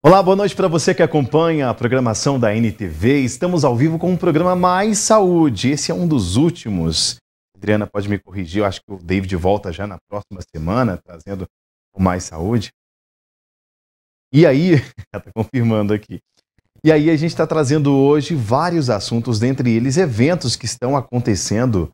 Olá, boa noite para você que acompanha a programação da NTV. Estamos ao vivo com o programa Mais Saúde. Esse é um dos últimos. Adriana pode me corrigir, eu acho que o David volta já na próxima semana, trazendo o Mais Saúde. E aí, ela está confirmando aqui. E aí a gente está trazendo hoje vários assuntos, dentre eles eventos que estão acontecendo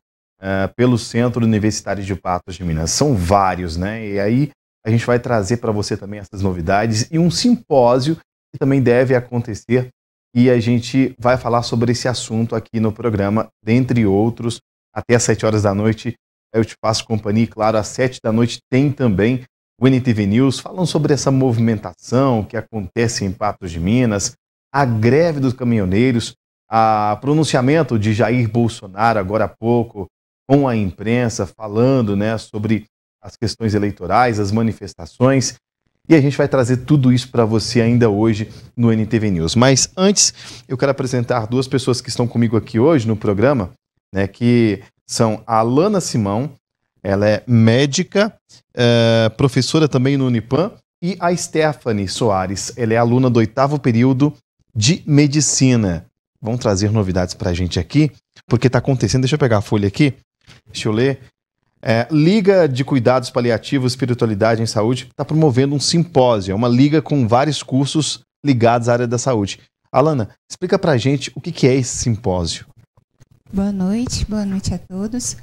pelo Centro Universitário de Patos de Minas. São vários, né? E aí a gente vai trazer para você também essas novidades e um simpósio que também deve acontecer. E a gente vai falar sobre esse assunto aqui no programa, dentre outros, até às 7 horas da noite. Eu te faço companhia, e claro, às 7 da noite tem também o NTV News, falando sobre essa movimentação que acontece em Patos de Minas, a greve dos caminhoneiros, o pronunciamento de Jair Bolsonaro agora há pouco com a imprensa, falando, né, sobre as questões eleitorais, as manifestações, e a gente vai trazer tudo isso para você ainda hoje no NTV News. Mas antes, eu quero apresentar duas pessoas que estão comigo aqui hoje no programa, né, que são a Alana Simão, ela é médica, professora também no Unipam, e a Stephanie Soares, ela é aluna do 8º período de Medicina. Vão trazer novidades para a gente aqui, porque está acontecendo, deixa eu pegar a folha aqui, deixa eu ler. Liga de Cuidados Paliativos, Espiritualidade em Saúde está promovendo um simpósio, é uma liga com vários cursos ligados à área da saúde. Alana, explica pra gente o que é esse simpósio. Boa noite a todos.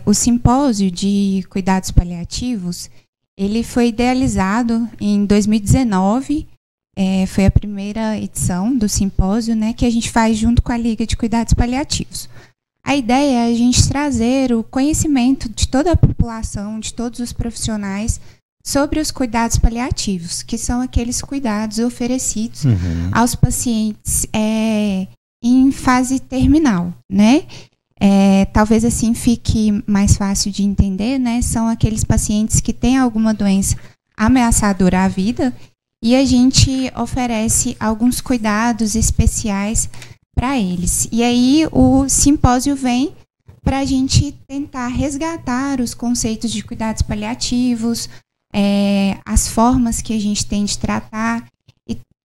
O simpósio de cuidados paliativos, ele foi idealizado em 2019, foi a primeira edição do simpósio, né, que a gente faz junto com a Liga de Cuidados Paliativos. A ideia é a gente trazer o conhecimento de toda a população, de todos os profissionais, sobre os cuidados paliativos, que são aqueles cuidados oferecidos aos pacientes em fase terminal, né? Talvez assim fique mais fácil de entender, né? São aqueles pacientes que têm alguma doença ameaçadora à vida e a gente oferece alguns cuidados especiais para eles. E aí o simpósio vem para a gente tentar resgatar os conceitos de cuidados paliativos, as formas que a gente tem de tratar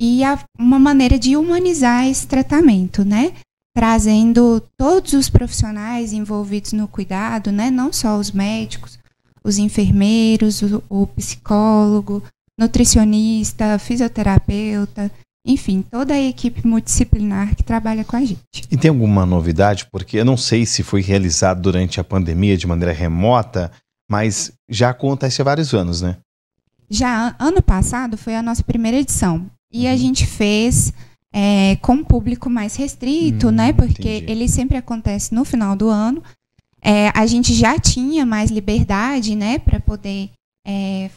e uma maneira de humanizar esse tratamento, né? Trazendo todos os profissionais envolvidos no cuidado, né? Não só os médicos, os enfermeiros, o psicólogo, nutricionista, fisioterapeuta, enfim, toda a equipe multidisciplinar que trabalha com a gente. E tem alguma novidade? Porque eu não sei se foi realizado durante a pandemia de maneira remota, mas já acontece há vários anos, né? Já ano passado foi a nossa primeira edição. E a gente fez com um público mais restrito, né? Porque entendi. Ele sempre acontece no final do ano. A gente já tinha mais liberdade, né? Para poder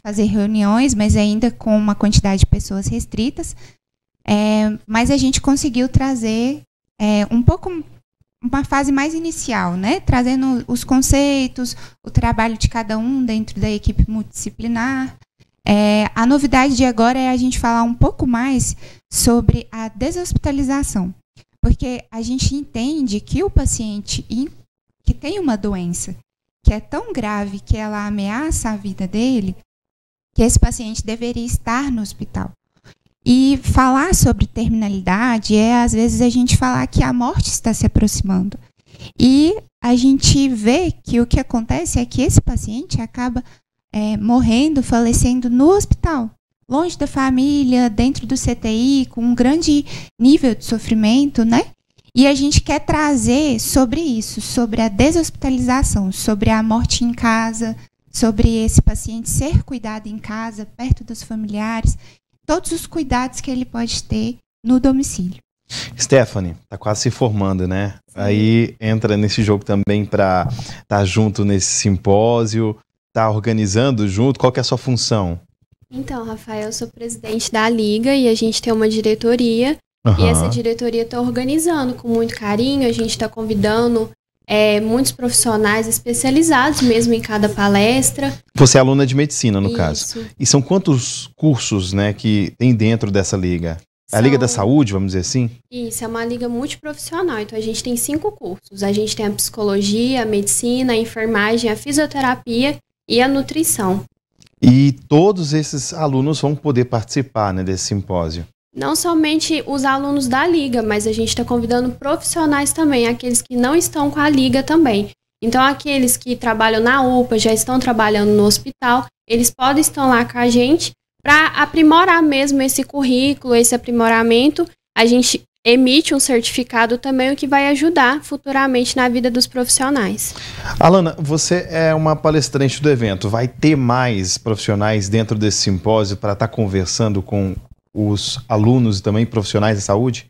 fazer reuniões, mas ainda com uma quantidade de pessoas restritas. Mas a gente conseguiu trazer uma fase mais inicial, né? Trazendo os conceitos, o trabalho de cada um dentro da equipe multidisciplinar. A novidade de agora é a gente falar um pouco mais sobre a deshospitalização, porque a gente entende que o paciente que tem uma doença que é tão grave que ela ameaça a vida dele, que esse paciente deveria estar no hospital. E falar sobre terminalidade às vezes, a gente falar que a morte está se aproximando. E a gente vê que o que acontece é que esse paciente acaba morrendo, falecendo no hospital, longe da família, dentro do CTI, com um grande nível de sofrimento, né? E a gente quer trazer sobre isso, sobre a deshospitalização, sobre a morte em casa, sobre esse paciente ser cuidado em casa, perto dos familiares, todos os cuidados que ele pode ter no domicílio. Stephanie, tá quase se formando, né? Sim. Aí entra nesse jogo também para estar junto nesse simpósio, tá organizando junto. Qual que é a sua função? Então, Rafael, eu sou presidente da Liga e a gente tem uma diretoria. E essa diretoria está organizando com muito carinho. A gente está convidando muitos profissionais especializados mesmo em cada palestra. Você é aluna de medicina, no caso. E são quantos cursos, né, que tem dentro dessa liga? A Liga da Saúde, vamos dizer assim? Isso, é uma liga multiprofissional. Então, a gente tem 5 cursos. A gente tem a psicologia, a medicina, a enfermagem, a fisioterapia e a nutrição. E todos esses alunos vão poder participar, né, desse simpósio. Não somente os alunos da Liga, mas a gente está convidando profissionais também, aqueles que não estão com a Liga também. Então, aqueles que trabalham na UPA, já estão trabalhando no hospital, eles podem estar lá com a gente para aprimorar mesmo esse currículo, esse aprimoramento. A gente emite um certificado também, o que vai ajudar futuramente na vida dos profissionais. Alana, você é uma palestrante do evento. Vai ter mais profissionais dentro desse simpósio para estar conversando com os alunos e também profissionais da saúde?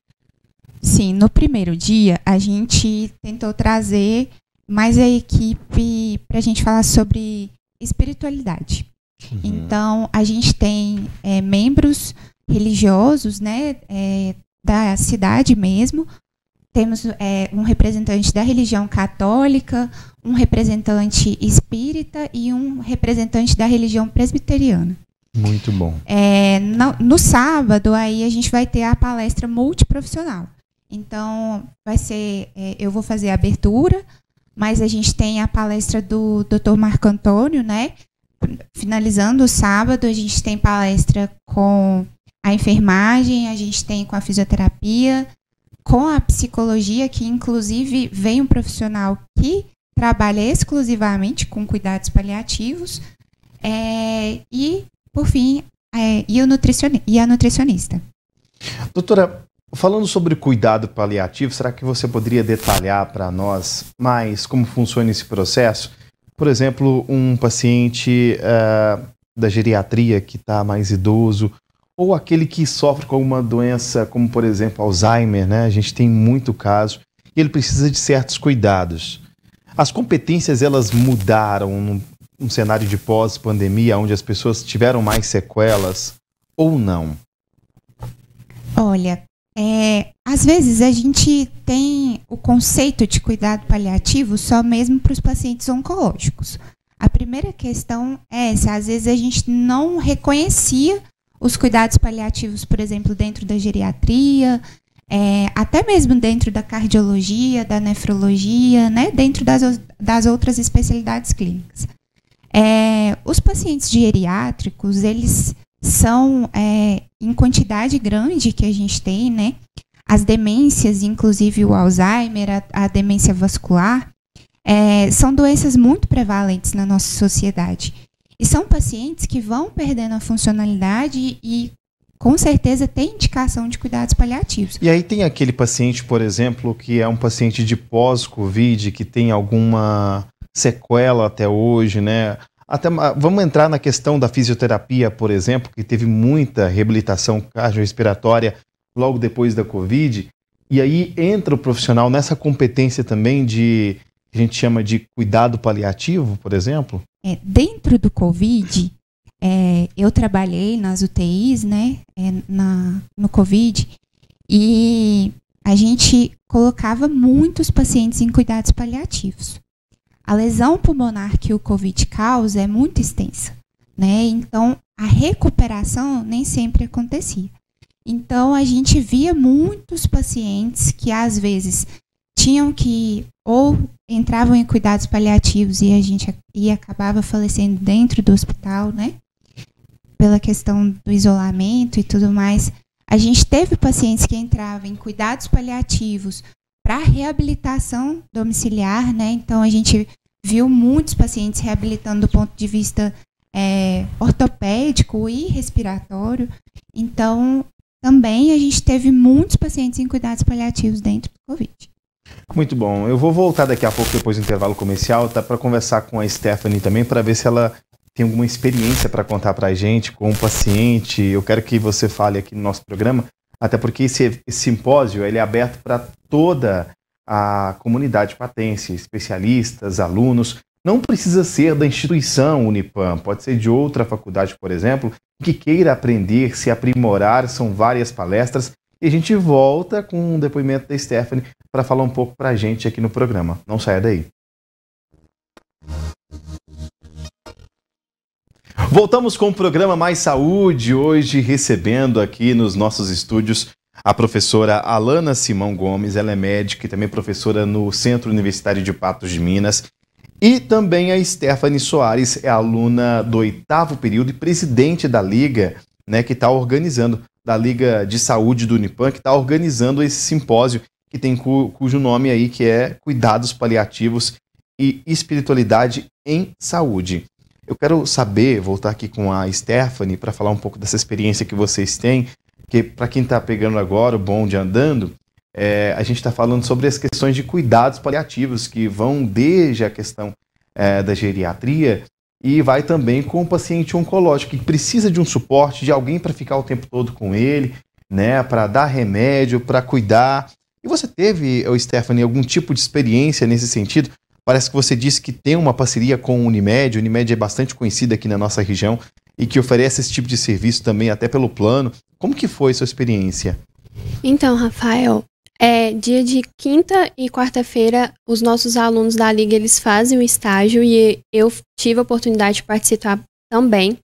Sim, no primeiro dia a gente tentou trazer mais a equipe para a gente falar sobre espiritualidade. Então, a gente tem membros religiosos, né, da cidade mesmo. Temos um representante da religião católica, um representante espírita e um representante da religião presbiteriana. Muito bom. No sábado, aí a gente vai ter a palestra multiprofissional. Então, vai ser, eu vou fazer a abertura, mas a gente tem a palestra do Dr. Marco Antônio, né? Finalizando o sábado, a gente tem palestra com a enfermagem, a gente tem com a fisioterapia, com a psicologia, que inclusive vem um profissional que trabalha exclusivamente com cuidados paliativos, e, por fim, e a nutricionista. Doutora, falando sobre cuidado paliativo, será que você poderia detalhar para nós mais como funciona esse processo? Por exemplo, um paciente da geriatria que está mais idoso, ou aquele que sofre com alguma doença, como por exemplo Alzheimer, né? A gente tem muito caso, e ele precisa de certos cuidados. As competências, elas mudaram num cenário de pós-pandemia, onde as pessoas tiveram mais sequelas, ou não? Olha, às vezes a gente tem o conceito de cuidado paliativo só mesmo para os pacientes oncológicos. A primeira questão é essa, às vezes a gente não reconhecia os cuidados paliativos, por exemplo, dentro da geriatria, até mesmo dentro da cardiologia, da nefrologia, né, dentro das outras especialidades clínicas. Os pacientes geriátricos, eles são em quantidade grande que a gente tem, né? As demências, inclusive o Alzheimer, a demência vascular, são doenças muito prevalentes na nossa sociedade. E são pacientes que vão perdendo a funcionalidade e, com certeza, tem indicação de cuidados paliativos. E aí tem aquele paciente, por exemplo, que é um paciente de pós-Covid, que tem alguma sequela até hoje, né? Vamos entrar na questão da fisioterapia, por exemplo, que teve muita reabilitação cardiorrespiratória logo depois da Covid, e aí entra o profissional nessa competência também que a gente chama de cuidado paliativo, por exemplo? Dentro do Covid, eu trabalhei nas UTIs, né, no Covid, e a gente colocava muitos pacientes em cuidados paliativos. A lesão pulmonar que o Covid causa é muito extensa, né? Então, a recuperação nem sempre acontecia. Então, a gente via muitos pacientes que, às vezes, tinham que ou entravam em cuidados paliativos e acabava falecendo dentro do hospital, né? Pela questão do isolamento e tudo mais. A gente teve pacientes que entravam em cuidados paliativos para reabilitação domiciliar, né? Então, a gente viu muitos pacientes reabilitando do ponto de vista ortopédico e respiratório. Então, também a gente teve muitos pacientes em cuidados paliativos dentro do Covid. Muito bom. Eu vou voltar daqui a pouco, depois do intervalo comercial, tá, para conversar com a Stephanie também, para ver se ela tem alguma experiência para contar para a gente com um paciente. Eu quero que você fale aqui no nosso programa, até porque esse simpósio ele é aberto para toda a comunidade patense, especialistas, alunos. Não precisa ser da instituição Unipam, pode ser de outra faculdade, por exemplo, que queira aprender, se aprimorar. São várias palestras. E a gente volta com um depoimento da Stephanie para falar um pouco para a gente aqui no programa. Não saia daí. Voltamos com o programa Mais Saúde, hoje recebendo aqui nos nossos estúdios a professora Alana Simão Gomes. Ela é médica e também professora no Centro Universitário de Patos de Minas. E também a Stephanie Soares é aluna do 8º período e presidente da Liga, né, que está organizando, da Liga de Saúde do Unipam, que está organizando esse simpósio que tem cujo nome aí que é Cuidados Paliativos e Espiritualidade em Saúde. Eu quero saber, voltar aqui com a Stephanie para falar um pouco dessa experiência que vocês têm, que para quem está pegando agora o bonde andando, a gente está falando sobre as questões de cuidados paliativos, que vão desde a questão da geriatria e vai também com o paciente oncológico, que precisa de um suporte, de alguém para ficar o tempo todo com ele, né, para dar remédio, para cuidar. E você teve, Stephanie, algum tipo de experiência nesse sentido? Parece que você disse que tem uma parceria com o Unimed. O Unimed é bastante conhecido aqui na nossa região e que oferece esse tipo de serviço também, até pelo plano. Como que foi a sua experiência? Então, Rafael, dia de quinta e quarta-feira, os nossos alunos da Liga, eles fazem o estágio e eu tive a oportunidade de participar também.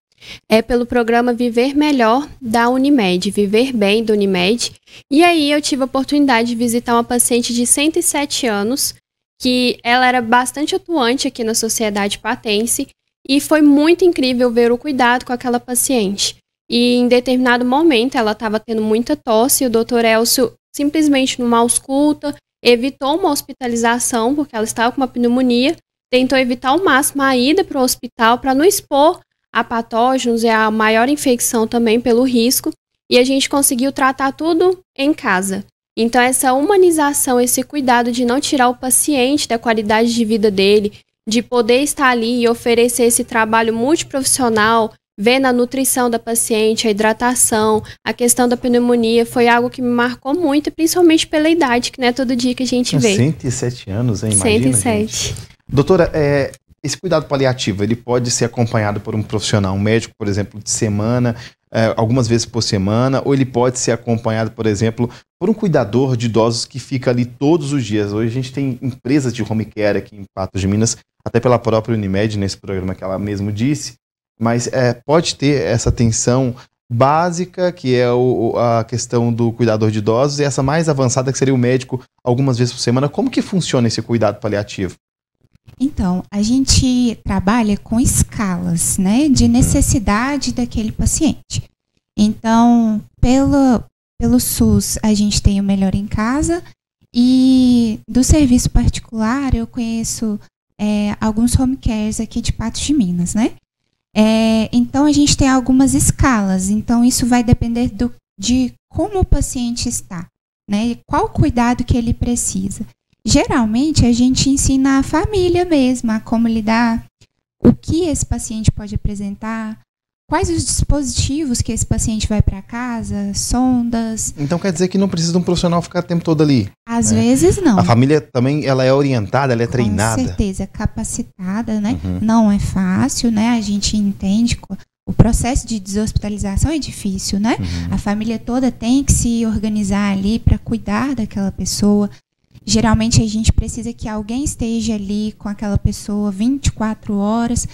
Pelo programa Viver Melhor da Unimed, Viver Bem da Unimed. E aí eu tive a oportunidade de visitar uma paciente de 107 anos, que ela era bastante atuante aqui na sociedade patense, e foi muito incrível ver o cuidado com aquela paciente. E em determinado momento ela estava tendo muita tosse, e o Dr. Elcio simplesmente numa ausculta evitou uma hospitalização, porque ela estava com uma pneumonia, tentou evitar ao máximo a ida para o hospital para não expor a patógenos e a maior infecção também pelo risco, e a gente conseguiu tratar tudo em casa. Então essa humanização, esse cuidado de não tirar o paciente da qualidade de vida dele, de poder estar ali e oferecer esse trabalho multiprofissional, vendo a nutrição da paciente, a hidratação, a questão da pneumonia, foi algo que me marcou muito, principalmente pela idade, que não é todo dia que a gente vê. 107 anos, hein? Imagina, 107. Gente. Doutora, esse cuidado paliativo, ele pode ser acompanhado por um profissional, um médico, por exemplo, de semana, algumas vezes por semana, ou ele pode ser acompanhado, por exemplo, por um cuidador de idosos que fica ali todos os dias. Hoje a gente tem empresas de home care aqui em Patos de Minas, até pela própria Unimed, nesse programa que ela mesmo disse, mas pode ter essa atenção básica, que é a questão do cuidador de idosos, e essa mais avançada, que seria o médico algumas vezes por semana. Como que funciona esse cuidado paliativo? Então, a gente trabalha com escalas, né, de necessidade daquele paciente. Então, pelo SUS, a gente tem o Melhor em Casa, e do serviço particular, eu conheço alguns home cares aqui de Patos de Minas, né? Então, a gente tem algumas escalas. Então, isso vai depender de como o paciente está, né? Qual cuidado que ele precisa. Geralmente, a gente ensina a família mesmo a como lidar, o que esse paciente pode apresentar, quais os dispositivos que esse paciente vai para casa, sondas. Então quer dizer que não precisa de um profissional ficar o tempo todo ali? Às vezes não. A família também, ela é orientada, ela é treinada? Com certeza, capacitada, né? Uhum. Não é fácil, né? A gente entende, o processo de deshospitalização é difícil, né? Uhum. A família toda tem que se organizar ali para cuidar daquela pessoa. Geralmente a gente precisa que alguém esteja ali com aquela pessoa 24 horas.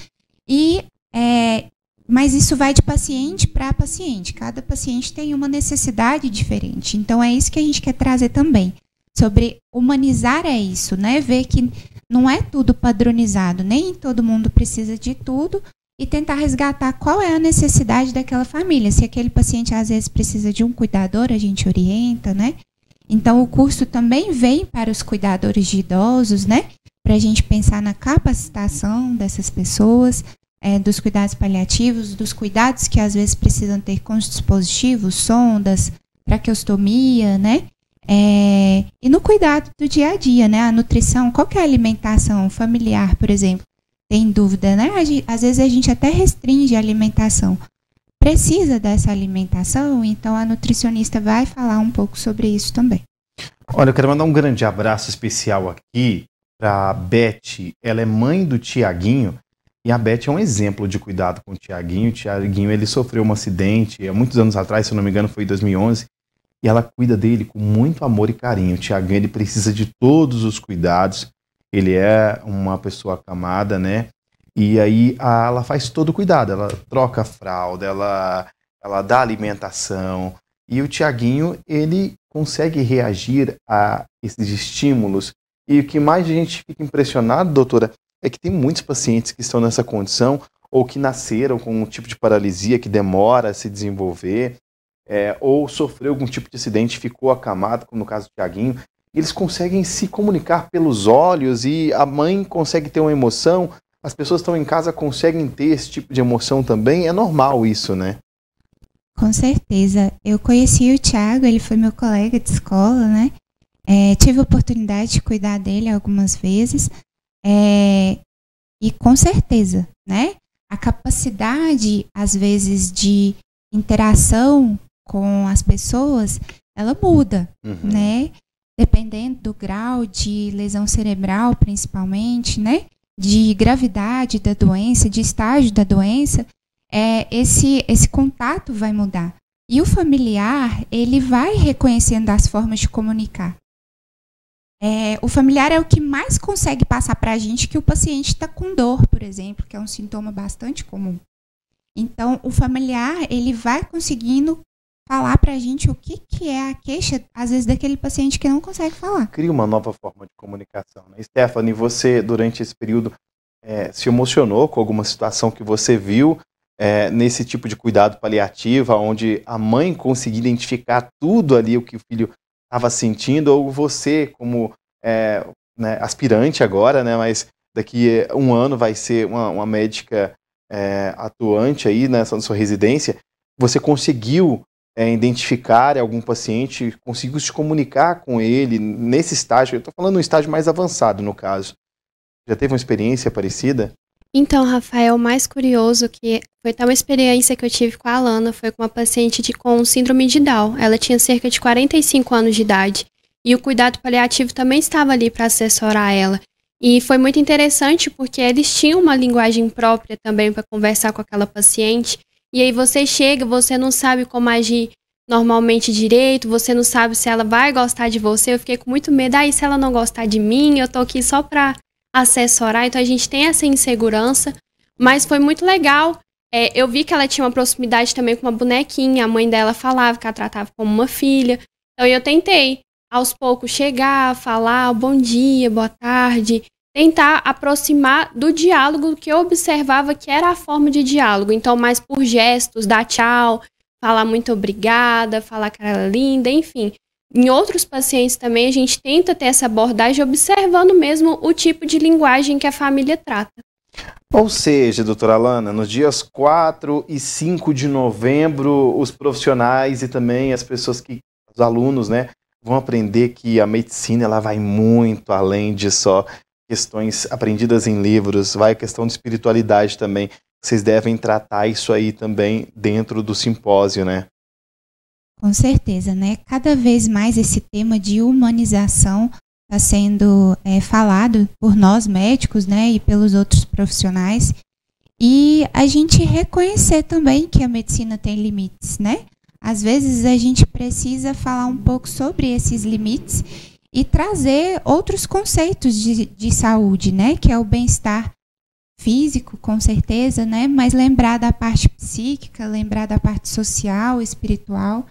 Mas isso vai de paciente para paciente. Cada paciente tem uma necessidade diferente. Então é isso que a gente quer trazer também. Sobre humanizar isso, né? Ver que não é tudo padronizado, nem todo mundo precisa de tudo, e tentar resgatar qual é a necessidade daquela família. Se aquele paciente às vezes precisa de um cuidador, a gente orienta, né? Então, o curso também vem para os cuidadores de idosos, né? Para a gente pensar na capacitação dessas pessoas, dos cuidados paliativos, dos cuidados que às vezes precisam ter com os dispositivos, sondas, traqueostomia, né? E no cuidado do dia a dia, né? A nutrição, qual que é a alimentação familiar, por exemplo? Tem dúvida, né? Às vezes a gente até restringe a alimentação. Precisa dessa alimentação, então a nutricionista vai falar um pouco sobre isso também. Olha, eu quero mandar um grande abraço especial aqui para a Beth. Ela é mãe do Tiaguinho, e a Beth é um exemplo de cuidado com o Tiaguinho. O Tiaguinho, ele sofreu um acidente há muitos anos atrás, se eu não me engano foi em 2011, e ela cuida dele com muito amor e carinho. O Tiaguinho, ele precisa de todos os cuidados, ele é uma pessoa acamada, né? E aí ela faz todo o cuidado, ela troca a fralda, ela dá alimentação, e o Tiaguinho, ele consegue reagir a esses estímulos. E o que mais a gente fica impressionado, doutora, é que tem muitos pacientes que estão nessa condição ou que nasceram com um tipo de paralisia que demora a se desenvolver, ou sofreu algum tipo de acidente e ficou acamado, como no caso do Thiaguinho. Eles conseguem se comunicar pelos olhos e a mãe consegue ter uma emoção, as pessoas que estão em casa conseguem ter esse tipo de emoção também. É normal isso, né? Com certeza. Eu conheci o Thiago, ele foi meu colega de escola, né? Tive a oportunidade de cuidar dele algumas vezes. E com certeza, né? A capacidade, às vezes, de interação com as pessoas, ela muda, né? Dependendo do grau de lesão cerebral, principalmente, né? De gravidade da doença, de estágio da doença, esse contato vai mudar. E o familiar, ele vai reconhecendo as formas de comunicar. O familiar é o que mais consegue passar para a gente que o paciente está com dor, por exemplo, que é um sintoma bastante comum. Então, o familiar, ele vai conseguindo falar para a gente o que é a queixa, às vezes, daquele paciente que não consegue falar. Cria uma nova forma de comunicação, né? Stephanie, você, durante esse período, se emocionou com alguma situação que você viu nesse tipo de cuidado paliativo, onde a mãe conseguia identificar tudo ali, o que o filho estava sentindo, ou você, como né, aspirante agora, né, mas daqui a um ano vai ser uma médica atuante aí na sua residência, você conseguiu identificar algum paciente, conseguiu se comunicar com ele nesse estágio? Eu estou falando um estágio mais avançado, no caso. Já teve uma experiência parecida? Então, Rafael, o mais curioso que foi até uma experiência que eu tive com a Alana, foi com uma paciente com síndrome de Down. Ela tinha cerca de 45 anos de idade e o cuidado paliativo também estava ali para assessorar ela. E foi muito interessante porque eles tinham uma linguagem própria também para conversar com aquela paciente. E aí você chega, você não sabe como agir normalmente direito, você não sabe se ela vai gostar de você. Eu fiquei com muito medo, se ela não gostar de mim, eu tô aqui só para assessorar. Então a gente tem essa insegurança, mas foi muito legal. Eu vi que ela tinha uma proximidade também com uma bonequinha, a mãe dela falava que a tratava como uma filha. Então eu tentei, aos poucos, chegar, falar bom dia, boa tarde, tentar aproximar do diálogo que eu observava que era a forma de diálogo. Então, mais por gestos, dar tchau, falar muito obrigada, falar que ela era linda, enfim. Em outros pacientes também, a gente tenta ter essa abordagem observando mesmo o tipo de linguagem que a família trata. Ou seja, doutora Alana, nos dias 4 e 5 de novembro, os profissionais e também as pessoas os alunos, né, vão aprender que a medicina ela vai muito além de só questões aprendidas em livros, vai a questão de espiritualidade também. Vocês devem tratar isso aí também dentro do simpósio, né? Com certeza, né? Cada vez mais esse tema de humanização está sendo falado por nós médicos, né, e pelos outros profissionais. E a gente reconhecer também que a medicina tem limites, né? Às vezes a gente precisa falar um pouco sobre esses limites e trazer outros conceitos de saúde, né? Que é o bem-estar físico, com certeza, né? Mas lembrar da parte psíquica, lembrar da parte social, espiritual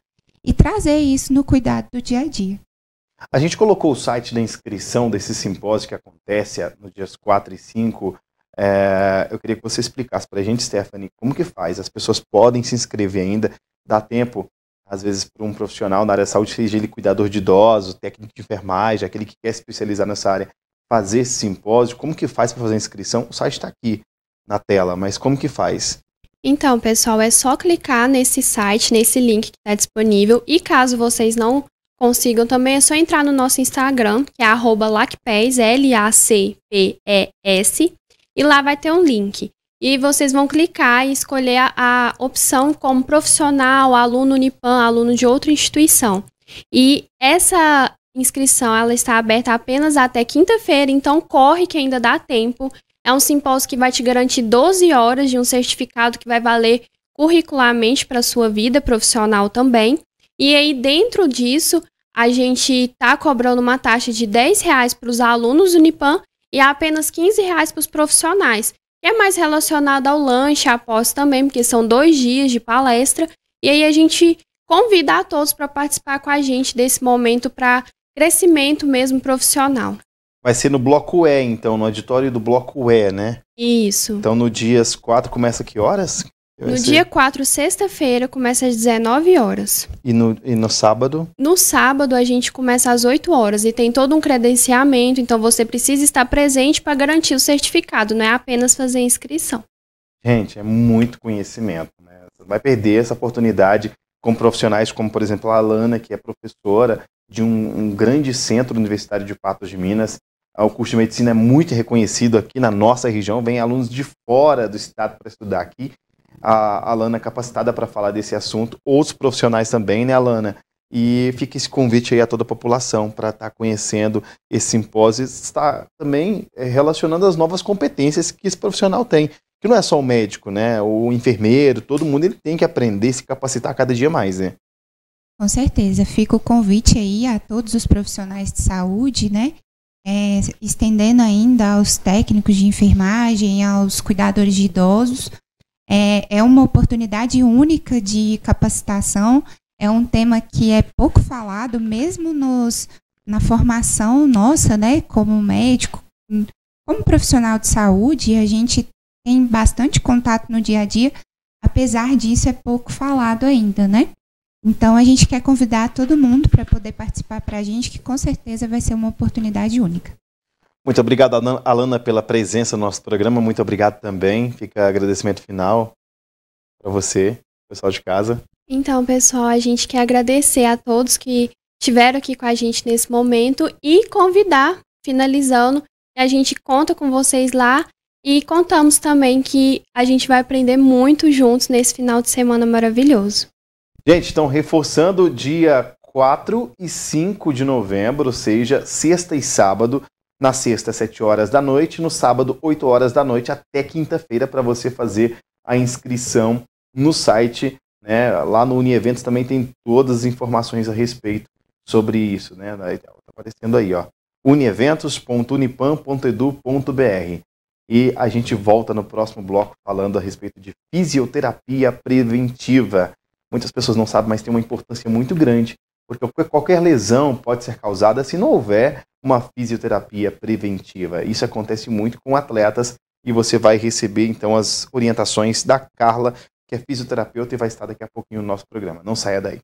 e trazer isso no cuidado do dia a dia. A gente colocou o site da inscrição desse simpósio que acontece nos dias 4 e 5. Eu queria que você explicasse para a gente, Stephanie, como que faz? As pessoas podem se inscrever ainda? Dá tempo, às vezes, para um profissional na área da saúde, seja ele cuidador de idosos, técnico de enfermagem, aquele que quer se especializar nessa área, fazer esse simpósio? Como que faz para fazer a inscrição? O site está aqui na tela, mas como que faz? Então, pessoal, é só clicar nesse site, nesse link que está disponível. E caso vocês não consigam também, é só entrar no nosso Instagram, que é @lacpes, LACPES, e lá vai ter um link. E vocês vão clicar e escolher a opção como profissional, aluno Unipan, aluno de outra instituição. E essa inscrição ela está aberta apenas até quinta-feira, então corre que ainda dá tempo. É um simpósio que vai te garantir 12 horas de um certificado que vai valer curricularmente para a sua vida profissional também. E aí, dentro disso, a gente está cobrando uma taxa de R$10 para os alunos do Unipan e apenas R$15 para os profissionais. Que é mais relacionado ao lanche, após também, porque são 2 dias de palestra. E aí a gente convida a todos para participar com a gente desse momento para crescimento mesmo profissional. Vai ser no bloco E, então, no auditório do bloco E, né? Isso. Então, no dias 4 começa que horas? No dia 4, sexta-feira, começa às 19 horas. E no sábado? No sábado, a gente começa às 8 horas e tem todo um credenciamento, então você precisa estar presente para garantir o certificado, não é apenas fazer a inscrição. Gente, é muito conhecimento, né? Você vai perder essa oportunidade com profissionais como, por exemplo, a Alana, que é professora de um grande centro universitário de Patos de Minas. O curso de medicina é muito reconhecido aqui na nossa região, vem alunos de fora do estado para estudar aqui. A Alana é capacitada para falar desse assunto, outros profissionais também, né, Alana? E fica esse convite aí a toda a população para estar conhecendo esse simpósio, está também relacionando as novas competências que esse profissional tem, que não é só o médico, né, o enfermeiro, todo mundo ele tem que aprender, se capacitar cada dia mais, né? Com certeza, fica o convite aí a todos os profissionais de saúde, né, estendendo ainda aos técnicos de enfermagem, aos cuidadores de idosos. É uma oportunidade única de capacitação, é um tema que é pouco falado, mesmo na formação nossa, né, como médico, como profissional de saúde, a gente tem bastante contato no dia a dia, apesar disso é pouco falado ainda, né? Então a gente quer convidar todo mundo para poder participar para a gente, que com certeza vai ser uma oportunidade única. Muito obrigado, Alana, pela presença no nosso programa. Muito obrigado também. Fica agradecimento final para você, pessoal de casa. Então, pessoal, a gente quer agradecer a todos que estiveram aqui com a gente nesse momento e convidar, finalizando, a gente conta com vocês lá e contamos também que a gente vai aprender muito juntos nesse final de semana maravilhoso. Gente, então, reforçando, dia 4 e 5 de novembro, ou seja, sexta e sábado. Na sexta, 7 horas da noite, no sábado, 8 horas da noite, até quinta-feira, para você fazer a inscrição no site, né? Lá no Unieventos também tem todas as informações a respeito sobre isso, né? Tá aparecendo aí, ó, unieventos.unipam.edu.br. E a gente volta no próximo bloco falando a respeito de fisioterapia preventiva. Muitas pessoas não sabem, mas tem uma importância muito grande, porque qualquer lesão pode ser causada se não houver uma fisioterapia preventiva. Isso acontece muito com atletas e você vai receber, então, as orientações da Carla, que é fisioterapeuta e vai estar daqui a pouquinho no nosso programa. Não saia daí.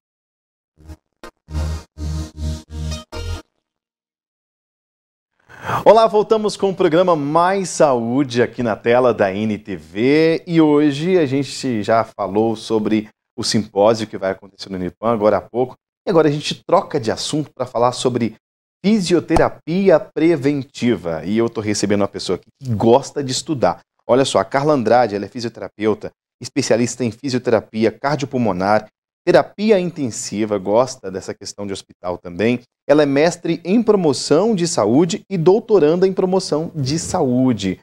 Olá, voltamos com o programa Mais Saúde aqui na tela da NTV e hoje a gente já falou sobre o simpósio que vai acontecer no Unipam agora há pouco. E agora a gente troca de assunto para falar sobre fisioterapia preventiva. E eu estou recebendo uma pessoa aqui que gosta de estudar. Olha só, a Carla Andrade, ela é fisioterapeuta, especialista em fisioterapia cardiopulmonar, terapia intensiva, gosta dessa questão de hospital também. Ela é mestre em promoção de saúde e doutoranda em promoção de saúde.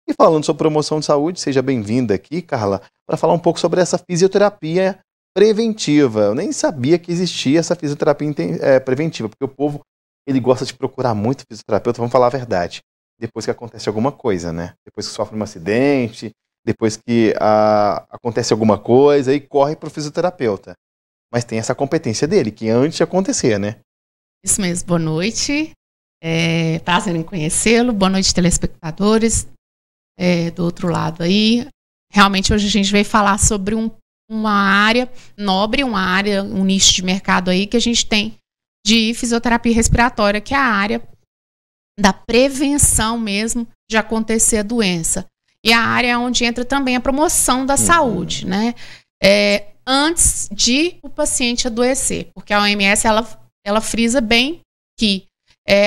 E falando sobre promoção de saúde, seja bem-vinda aqui, Carla, para falar um pouco sobre essa fisioterapia preventiva. Eu nem sabia que existia essa fisioterapia preventiva, porque o povo ele gosta de procurar muito fisioterapeuta, vamos falar a verdade, depois que acontece alguma coisa, né? Depois que sofre um acidente, depois que acontece alguma coisa, aí corre para o fisioterapeuta. Mas tem essa competência dele, que antes de acontecer, né? Isso mesmo, boa noite, prazer em conhecê-lo, boa noite telespectadores do outro lado aí. Realmente hoje a gente veio falar sobre uma área nobre, um nicho de mercado aí que a gente tem de fisioterapia respiratória, que é a área da prevenção mesmo de acontecer a doença. E a área onde entra também a promoção da saúde, né? Antes de o paciente adoecer, porque a OMS ela frisa bem que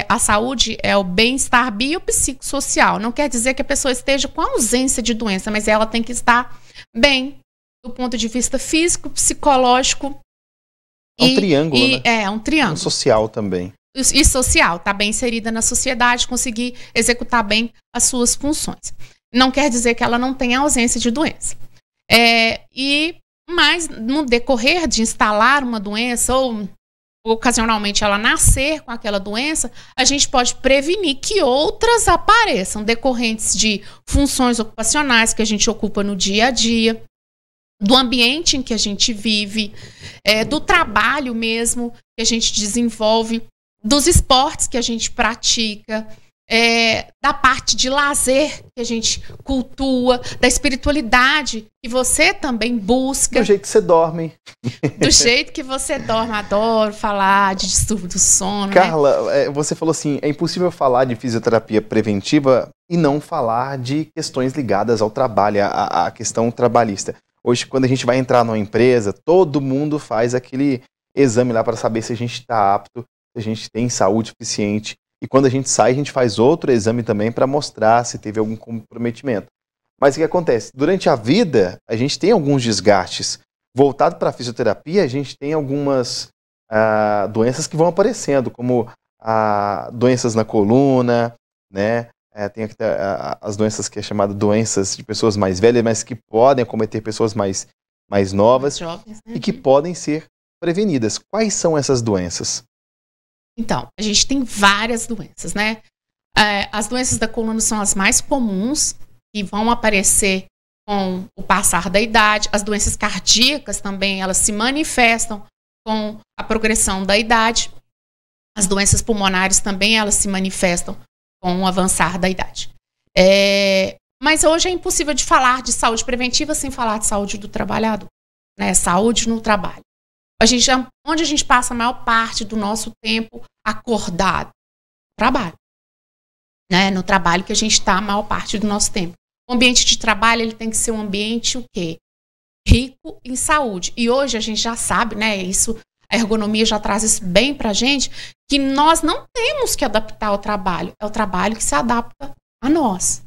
a saúde é o bem-estar biopsicossocial. Não quer dizer que a pessoa esteja com ausência de doença, mas ela tem que estar bem do ponto de vista físico, psicológico. Um triângulo, né? É um triângulo. Social também. E social, tá bem inserida na sociedade, conseguir executar bem as suas funções. Não quer dizer que ela não tenha ausência de doença. Mas no decorrer de instalar uma doença ou ocasionalmente ela nascer com aquela doença, a gente pode prevenir que outras apareçam decorrentes de funções ocupacionais que a gente ocupa no dia a dia, do ambiente em que a gente vive, do trabalho mesmo que a gente desenvolve, dos esportes que a gente pratica, da parte de lazer que a gente cultua, da espiritualidade que você também busca. Do jeito que você dorme. Do jeito que você dorme. Adoro falar de distúrbio do sono. Carla, né? Você falou assim, é impossível falar de fisioterapia preventiva e não falar de questões ligadas ao trabalho, a questão trabalhista. Hoje, quando a gente vai entrar numa empresa, todo mundo faz aquele exame lá para saber se a gente está apto, se a gente tem saúde suficiente. E quando a gente sai, a gente faz outro exame também para mostrar se teve algum comprometimento. Mas o que acontece? Durante a vida, a gente tem alguns desgastes. Voltado para a fisioterapia, a gente tem algumas doenças que vão aparecendo, como doenças na coluna, né? Tem as doenças que é chamada doenças de pessoas mais velhas, mas que podem acometer pessoas mais novas, jovens, né? E que podem ser prevenidas. Quais são essas doenças? Então, a gente tem várias doenças, né? As doenças da coluna são as mais comuns, que vão aparecer com o passar da idade. As doenças cardíacas também, elas se manifestam com a progressão da idade. As doenças pulmonares também, elas se manifestam com o avançar da idade. Mas hoje é impossível de falar de saúde preventiva sem falar de saúde do trabalhador, né? Saúde no trabalho. Onde a gente passa a maior parte do nosso tempo acordado? Trabalho. Né? No trabalho que a gente está a maior parte do nosso tempo. O ambiente de trabalho ele tem que ser um ambiente o quê? Rico em saúde. E hoje a gente já sabe, né? Isso, a ergonomia já traz isso bem pra gente, que nós não temos que adaptar ao trabalho. É o trabalho que se adapta a nós.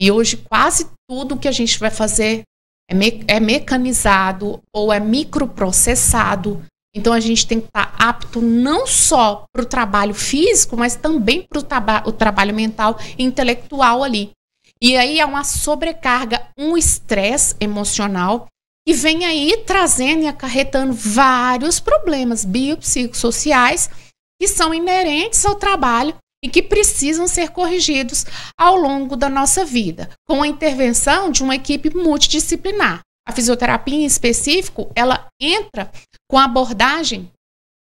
E hoje quase tudo que a gente vai fazer é mecanizado ou é microprocessado. Então a gente tem que estar apto não só para o trabalho físico, mas também para o trabalho mental e intelectual ali. E aí é uma sobrecarga, um estresse emocional que vem aí trazendo e acarretando vários problemas biopsicossociais que são inerentes ao trabalho e que precisam ser corrigidos ao longo da nossa vida, com a intervenção de uma equipe multidisciplinar. A fisioterapia, em específico, ela entra com a abordagem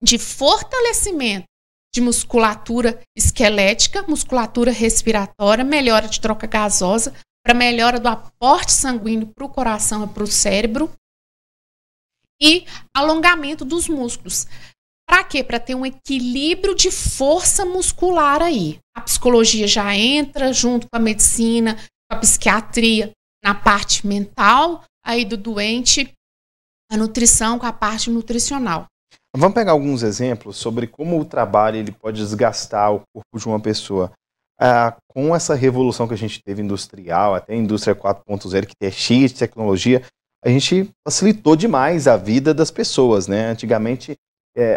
de fortalecimento de musculatura esquelética, musculatura respiratória, melhora de troca gasosa, para melhora do aporte sanguíneo para o coração e para o cérebro, e alongamento dos músculos. Para quê? Para ter um equilíbrio de força muscular aí. A psicologia já entra junto com a medicina, com a psiquiatria, na parte mental aí do doente, a nutrição com a parte nutricional. Vamos pegar alguns exemplos sobre como o trabalho ele pode desgastar o corpo de uma pessoa. Com essa revolução que a gente teve industrial, até a indústria 4.0, que é cheia de tecnologia, a gente facilitou demais a vida das pessoas, né? Antigamente,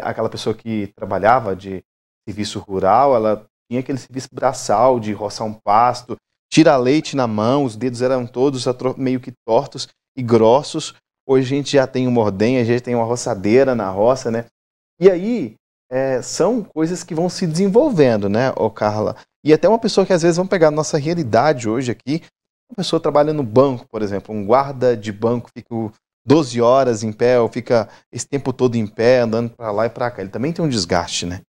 aquela pessoa que trabalhava de serviço rural, ela tinha aquele serviço braçal de roçar um pasto, tirar leite na mão, os dedos eram todos meio que tortos e grossos. Hoje a gente já tem uma ordenha, a gente tem uma roçadeira na roça, né? E aí, são coisas que vão se desenvolvendo, né, Carla? E até uma pessoa que às vezes, vamos pegar a nossa realidade hoje aqui, uma pessoa trabalha no banco, por exemplo, um guarda de banco fica 12 horas em pé, ou fica esse tempo todo em pé, andando para lá e para cá. Ele também tem um desgaste, né?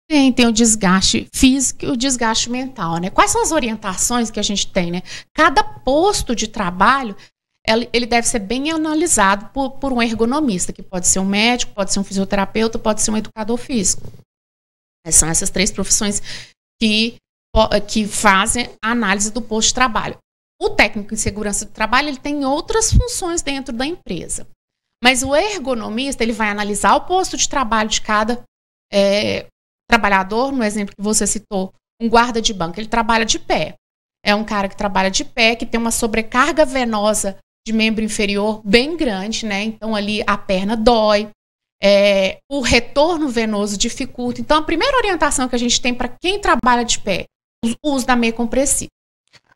Tem o desgaste físico e o desgaste mental, né? Quais são as orientações que a gente tem, né? Cada posto de trabalho, ele deve ser bem analisado por um ergonomista, que pode ser um médico, pode ser um fisioterapeuta, pode ser um educador físico. São essas 3 profissões que fazem a análise do posto de trabalho. O técnico em segurança do trabalho ele tem outras funções dentro da empresa. Mas o ergonomista ele vai analisar o posto de trabalho de cada trabalhador. No exemplo que você citou, um guarda de banco, ele trabalha de pé. É um cara que trabalha de pé, que tem uma sobrecarga venosa de membro inferior bem grande, né? Então ali a perna dói, o retorno venoso dificulta. Então a primeira orientação que a gente tem para quem trabalha de pé, o uso da meia compressiva.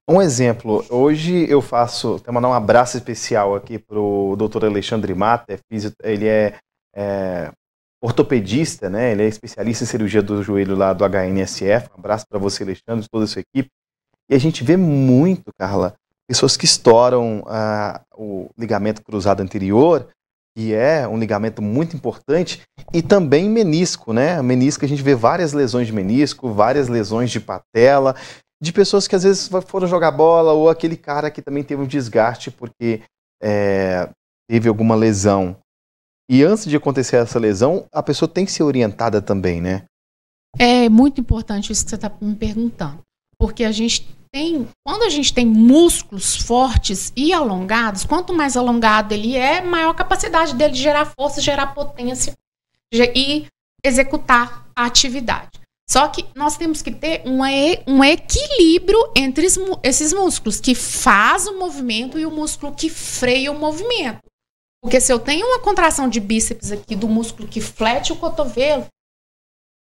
Um exemplo, hoje eu tenho que mandar um abraço especial aqui para o Dr. Alexandre Mata, ele é ortopedista, né? Ele é especialista em cirurgia do joelho lá do HNSF. Um abraço para você, Alexandre, toda a sua equipe. E a gente vê muito, Carla, pessoas que estouram o ligamento cruzado anterior que é um ligamento muito importante, e também menisco, né? Menisco, a gente vê várias lesões de menisco, várias lesões de patela, de pessoas que às vezes foram jogar bola, ou aquele cara que também teve um desgaste porque teve alguma lesão. E antes de acontecer essa lesão, a pessoa tem que ser orientada também, né? É muito importante isso que você está me perguntando. Porque quando a gente tem músculos fortes e alongados, quanto mais alongado ele é, maior a capacidade dele de gerar força, gerar potência e executar a atividade. Só que nós temos que ter um equilíbrio entre esses músculos, que faz o movimento e o músculo que freia o movimento. Porque se eu tenho uma contração de bíceps aqui do músculo que flete o cotovelo,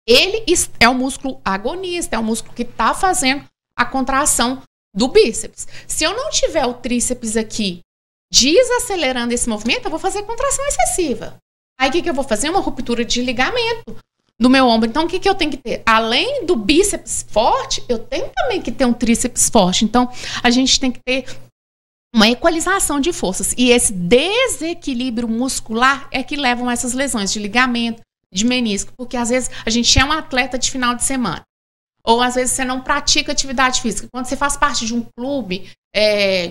ele é o músculo agonista, é o músculo que está fazendo a contração do bíceps. Se eu não tiver o tríceps aqui desacelerando esse movimento, eu vou fazer contração excessiva. Aí o que eu vou fazer? Uma ruptura de ligamento do meu ombro. Então o que eu tenho que ter? Além do bíceps forte, eu tenho também que ter um tríceps forte. Então a gente tem que ter uma equalização de forças. E esse desequilíbrio muscular é que levam a essas lesões de ligamento, de menisco. Porque às vezes a gente é um atleta de final de semana. Ou às vezes você não pratica atividade física. Quando você faz parte de um clube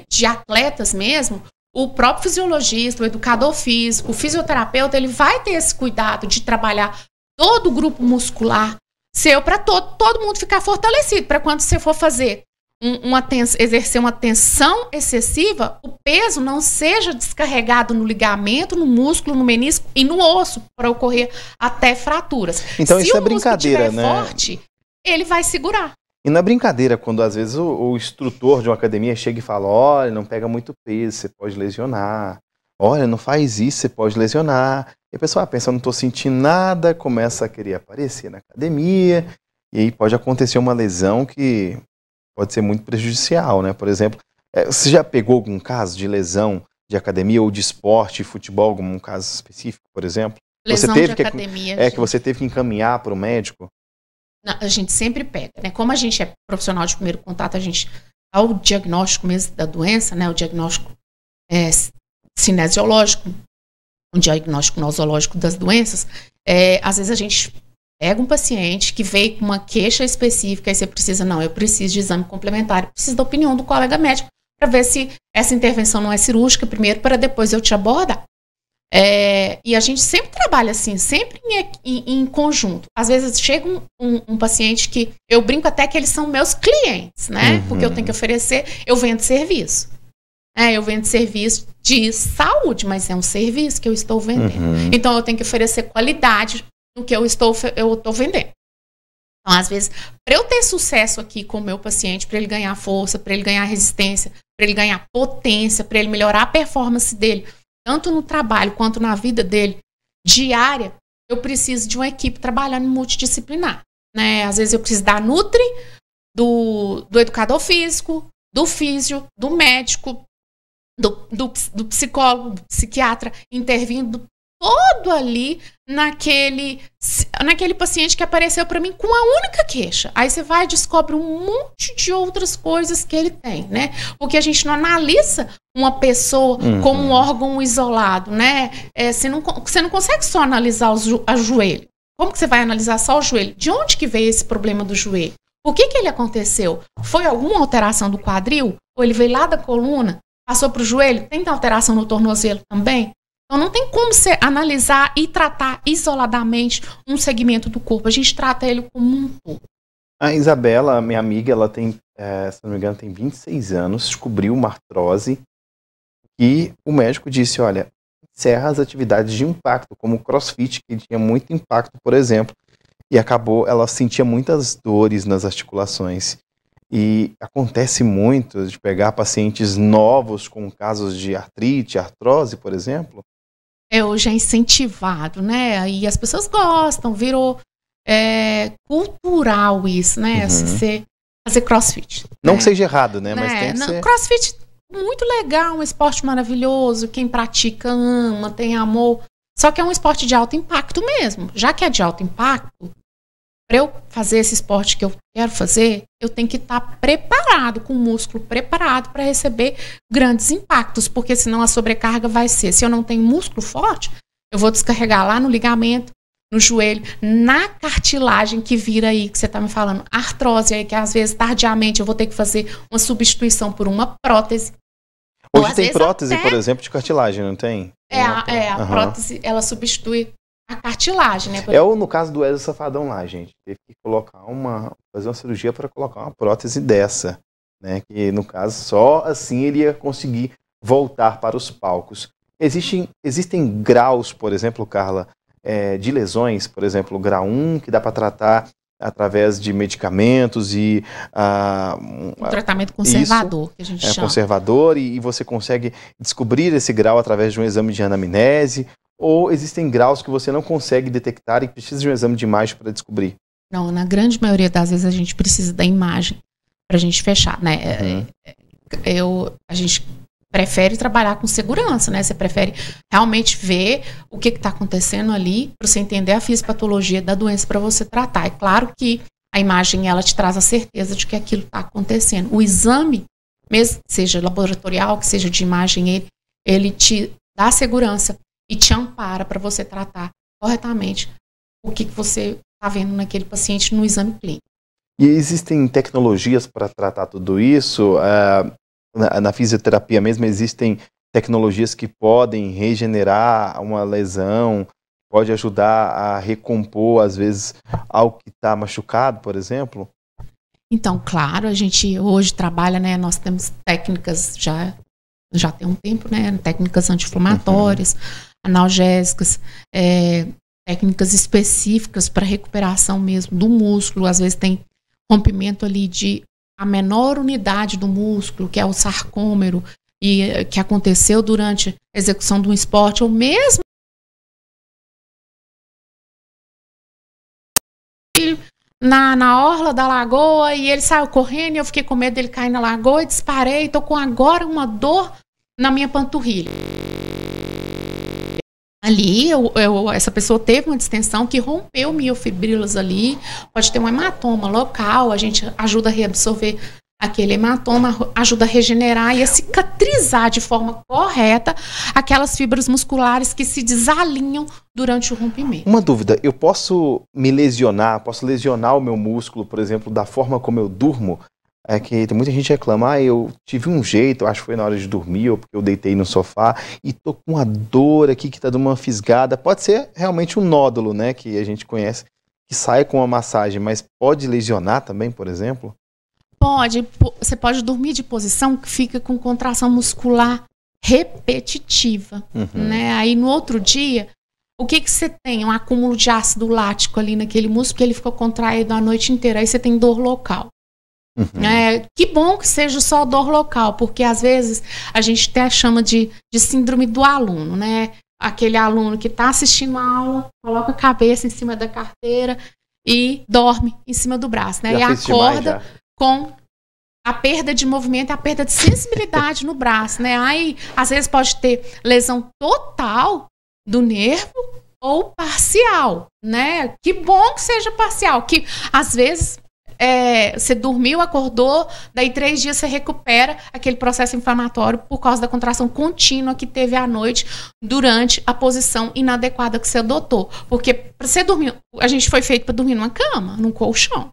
de atletas mesmo, o próprio fisiologista, o educador físico, o fisioterapeuta, ele vai ter esse cuidado de trabalhar todo o grupo muscular seu para todo mundo ficar fortalecido. Para quando você for fazer exercer uma tensão excessiva, o peso não seja descarregado no ligamento, no músculo, no menisco e no osso, para ocorrer até fraturas. Então isso é brincadeira, né? Se o músculo estiver forte, ele vai segurar. E não é brincadeira quando às vezes o instrutor de uma academia chega e fala: olha, não pega muito peso, você pode lesionar. Olha, não faz isso, você pode lesionar. E a pessoa pensa: eu não estou sentindo nada, começa a querer aparecer na academia, e aí pode acontecer uma lesão que pode ser muito prejudicial, né? Por exemplo, você já pegou algum caso de lesão de academia ou de esporte, futebol, algum caso específico, por exemplo? Lesão você teve de academia. que você teve que encaminhar para o médico? Não, a gente sempre pega, né? Como a gente é profissional de primeiro contato, a gente dá o diagnóstico mesmo da doença, né? O diagnóstico cinesiológico, o diagnóstico nosológico das doenças. Às vezes a gente pega um paciente que veio com uma queixa específica e você precisa, eu preciso de exame complementar, eu preciso da opinião do colega médico para ver se essa intervenção não é cirúrgica primeiro, para depois eu te abordar. E a gente sempre trabalha assim, sempre em conjunto. Às vezes chega um paciente que eu brinco até que eles são meus clientes, né? Uhum. Porque eu tenho que oferecer, eu vendo serviço. Eu vendo serviço de saúde, mas é um serviço que eu estou vendendo. Uhum. Então eu tenho que oferecer qualidade no que eu estou vendendo. Então, às vezes, para eu ter sucesso aqui com o meu paciente, para ele ganhar força, para ele ganhar resistência, para ele ganhar potência, para ele melhorar a performance dele, tanto no trabalho quanto na vida dele diária, eu preciso de uma equipe trabalhando multidisciplinar, né? Às vezes eu preciso da nutri, do educador físico, do físio, do médico, do psicólogo, do psiquiatra, intervindo todo ali naquele paciente que apareceu para mim com uma única queixa. Aí você vai e descobre um monte de outras coisas que ele tem, né? Porque a gente não analisa uma pessoa como um órgão isolado, né? Você não consegue só analisar o joelho. Como que você vai analisar só o joelho? De onde que veio esse problema do joelho? Por que ele aconteceu? Foi alguma alteração do quadril? Ou ele veio lá da coluna, passou para o joelho? Tem alteração no tornozelo também? Então não tem como você analisar e tratar isoladamente um segmento do corpo. A gente trata ele como um todo. A Isabela, minha amiga, ela tem, se não me engano, tem 26 anos, descobriu uma artrose e o médico disse: olha, encerra as atividades de impacto, como o crossfit, que tinha muito impacto, por exemplo, e ela sentia muitas dores nas articulações. E acontece muito de pegar pacientes novos com casos de artrite, artrose, por exemplo. Hoje é incentivado, né? E as pessoas gostam, virou cultural isso, né? Você fazer crossfit. Não que seja errado, né? Mas tem que ser... Crossfit, muito legal, um esporte maravilhoso. Quem pratica ama, tem amor. Só que é um esporte de alto impacto mesmo. Já que é de alto impacto, para eu fazer esse esporte que eu quero fazer, eu tenho que estar preparado, com o músculo preparado para receber grandes impactos, porque senão a sobrecarga vai ser, se eu não tenho músculo forte, eu vou descarregar lá no ligamento, no joelho, na cartilagem que vira aí, que você está me falando, artrose aí, que às vezes, tardiamente, eu vou ter que fazer uma substituição por uma prótese. Hoje tem prótese, por exemplo, de cartilagem, não tem? A prótese, ela substitui a cartilagem, né? No caso do Wesley Safadão lá, gente. Teve que fazer uma cirurgia para colocar uma prótese dessa, né? Que, no caso, só assim ele ia conseguir voltar para os palcos. Existem graus, por exemplo, Carla, de lesões, por exemplo, grau 1, que dá para tratar através de medicamentos e... um tratamento conservador, que a gente chama. Conservador, e você consegue descobrir esse grau através de um exame de anamnese, ou existem graus que você não consegue detectar e precisa de um exame de imagem para descobrir? Não, na grande maioria das vezes a gente precisa da imagem para a gente fechar, né? A gente prefere trabalhar com segurança, né? Você prefere realmente ver o que está acontecendo ali para você entender a fisiopatologia da doença para você tratar. É claro que a imagem, ela te traz a certeza de que aquilo está acontecendo. O exame, mesmo que seja laboratorial, que seja de imagem, ele te dá segurança e te ampara para você tratar corretamente o que você está vendo naquele paciente no exame clínico. E existem tecnologias para tratar tudo isso? Na fisioterapia mesmo existem tecnologias que podem regenerar uma lesão, pode ajudar a recompor, às vezes, algo que está machucado, por exemplo? Então, claro, a gente hoje trabalha, né? Nós temos técnicas já tem um tempo, né? Técnicas anti-inflamatórias, analgésicas, técnicas específicas para recuperação mesmo do músculo. Às vezes tem rompimento ali de a menor unidade do músculo, que é o sarcômero, e que aconteceu durante a execução de um esporte, ou mesmo na orla da lagoa, e ele saiu correndo, e eu fiquei com medo dele cair na lagoa, e disparei, e tô com agora uma dor na minha panturrilha. Ali, essa pessoa teve uma distensão que rompeu miofibrilas ali, pode ter um hematoma local, a gente ajuda a reabsorver aquele hematoma, ajuda a regenerar e a cicatrizar de forma correta aquelas fibras musculares que se desalinham durante o rompimento. Uma dúvida, eu posso me lesionar, posso lesionar o meu músculo, por exemplo, da forma como eu durmo? É que tem muita gente que reclama, eu tive um jeito, acho que foi na hora de dormir, ou porque eu deitei no sofá, e tô com uma dor aqui que tá dando uma fisgada. Pode ser realmente um nódulo, né, que a gente conhece, que sai com uma massagem, mas pode lesionar também, por exemplo? Pode, você pode dormir de posição que fica com contração muscular repetitiva, né? Aí no outro dia, o que você tem? Um acúmulo de ácido lático ali naquele músculo, que ele ficou contraído a noite inteira, aí você tem dor local. Que bom que seja só dor local, porque às vezes a gente até chama de síndrome do aluno, né? Aquele aluno que está assistindo a aula, coloca a cabeça em cima da carteira e dorme em cima do braço, né? E acorda com a perda de movimento e a perda de sensibilidade no braço, né? Aí, às vezes pode ter lesão total do nervo ou parcial, né? Que bom que seja parcial, que às vezes você dormiu, acordou, daí 3 dias você recupera aquele processo inflamatório por causa da contração contínua que teve à noite durante a posição inadequada que você adotou. Porque para você dormir, a gente foi feito para dormir numa cama, num colchão.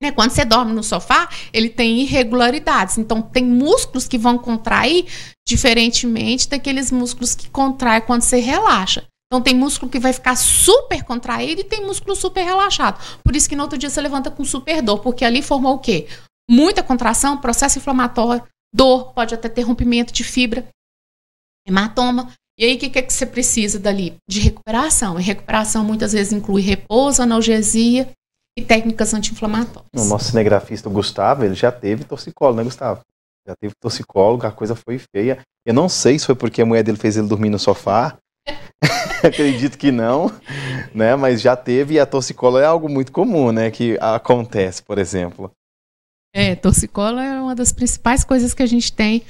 Né? Quando você dorme no sofá, ele tem irregularidades. Então, tem músculos que vão contrair diferentemente daqueles músculos que contraem quando você relaxa. Então, tem músculo que vai ficar super contraído e tem músculo super relaxado. Por isso que no outro dia você levanta com super dor, porque ali formou o quê? Muita contração, processo inflamatório, dor, pode até ter rompimento de fibra, hematoma. E aí, o que você precisa dali? De recuperação. E recuperação muitas vezes inclui repouso, analgesia e técnicas anti-inflamatórias. O nosso cinegrafista, o Gustavo, ele já teve torcicólogo, né, Gustavo? Já teve torcicólogo, a coisa foi feia. Eu não sei se foi porque a mulher dele fez ele dormir no sofá. Acredito que não, né? Mas já teve, e a torcicolo é algo muito comum, né? Que acontece, por exemplo. Torcicolo é uma das principais coisas que a gente tem.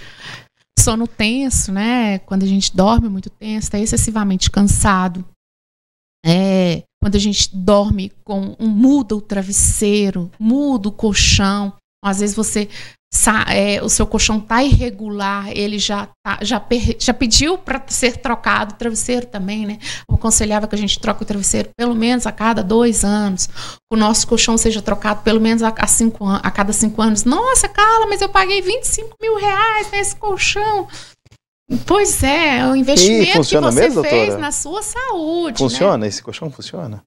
Sono tenso, né? Quando a gente dorme muito tenso, está excessivamente cansado. quando a gente dorme muda o travesseiro, muda o colchão. Às vezes o seu colchão está irregular, ele já pediu para ser trocado, o travesseiro também, né? Eu aconselhava que a gente troque o travesseiro pelo menos a cada 2 anos, que o nosso colchão seja trocado pelo menos a cada 5 anos. Nossa, Carla, mas eu paguei R$25 mil nesse colchão. Pois é o investimento que você mesmo, fez na sua saúde. Funciona? Né? Esse colchão funciona?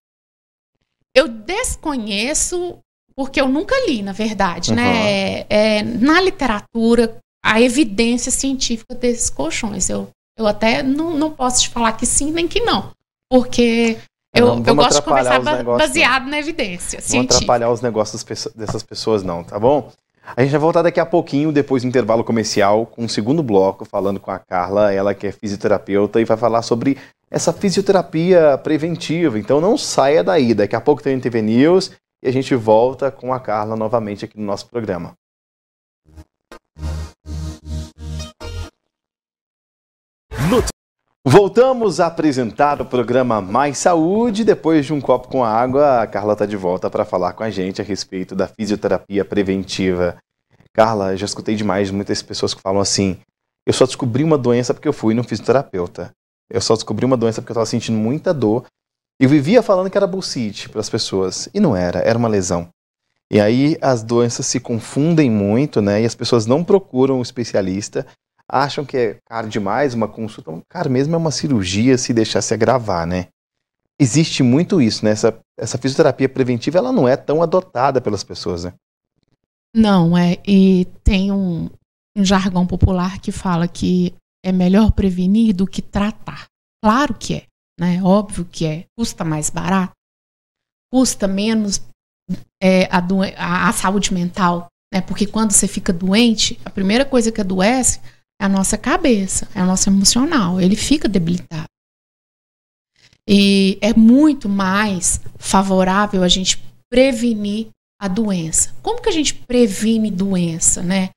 Eu desconheço, porque eu nunca li, na verdade, né? Na literatura, a evidência científica desses colchões. Eu até não posso te falar que sim nem que não, porque eu gosto de conversar baseado na evidência científica. Não atrapalhar os negócios dessas pessoas não, tá bom? A gente vai voltar daqui a pouquinho, depois do intervalo comercial, com o segundo bloco, falando com a Carla, ela que é fisioterapeuta, e vai falar sobre essa fisioterapia preventiva. Então não saia daí, daqui a pouco tem o NTV News e a gente volta com a Carla novamente aqui no nosso programa. Voltamos a apresentar o programa Mais Saúde. Depois de um copo com água, a Carla está de volta para falar com a gente a respeito da fisioterapia preventiva. Carla, já escutei demais muitas pessoas que falam assim: eu só descobri uma doença porque eu fui no fisioterapeuta. Eu só descobri uma doença porque eu estava sentindo muita dor. Eu vivia falando que era bursite para as pessoas. E não era uma lesão. E aí as doenças se confundem muito, né? E as pessoas não procuram um especialista. Acham que é caro demais uma consulta. Cara, mesmo é uma cirurgia se deixar se agravar, né? Existe muito isso, né? Essa fisioterapia preventiva, ela não é tão adotada pelas pessoas, né? Não, e tem um jargão popular que fala que é melhor prevenir do que tratar. Claro que é, né? Óbvio que é. Custa mais barato, custa menos a saúde mental, né? Porque quando você fica doente, a primeira coisa que adoece é a nossa cabeça, é o nosso emocional, ele fica debilitado. E é muito mais favorável a gente prevenir a doença. Como que a gente previne doença, né?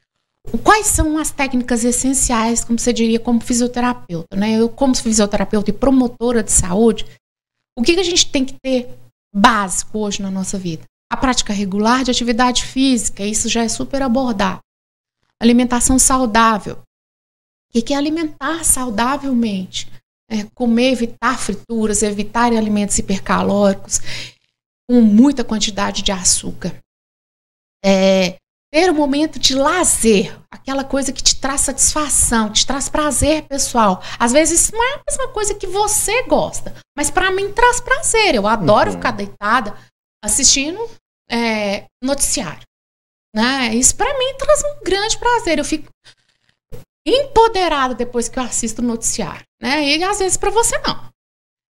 Quais são as técnicas essenciais, como você diria, como fisioterapeuta, né? Eu, como fisioterapeuta e promotora de saúde, o que a gente tem que ter básico hoje na nossa vida? A prática regular de atividade física, isso já é super abordado. Alimentação saudável. O que é alimentar saudavelmente? Comer, evitar frituras, evitar alimentos hipercalóricos, com muita quantidade de açúcar. Ter um momento de lazer, aquela coisa que te traz satisfação, que te traz prazer pessoal. Às vezes isso não é a mesma coisa que você gosta, mas para mim traz prazer. Eu adoro ficar deitada assistindo noticiário. Né? Isso para mim traz um grande prazer. Eu fico empoderada depois que eu assisto o noticiário, né? E às vezes para você não.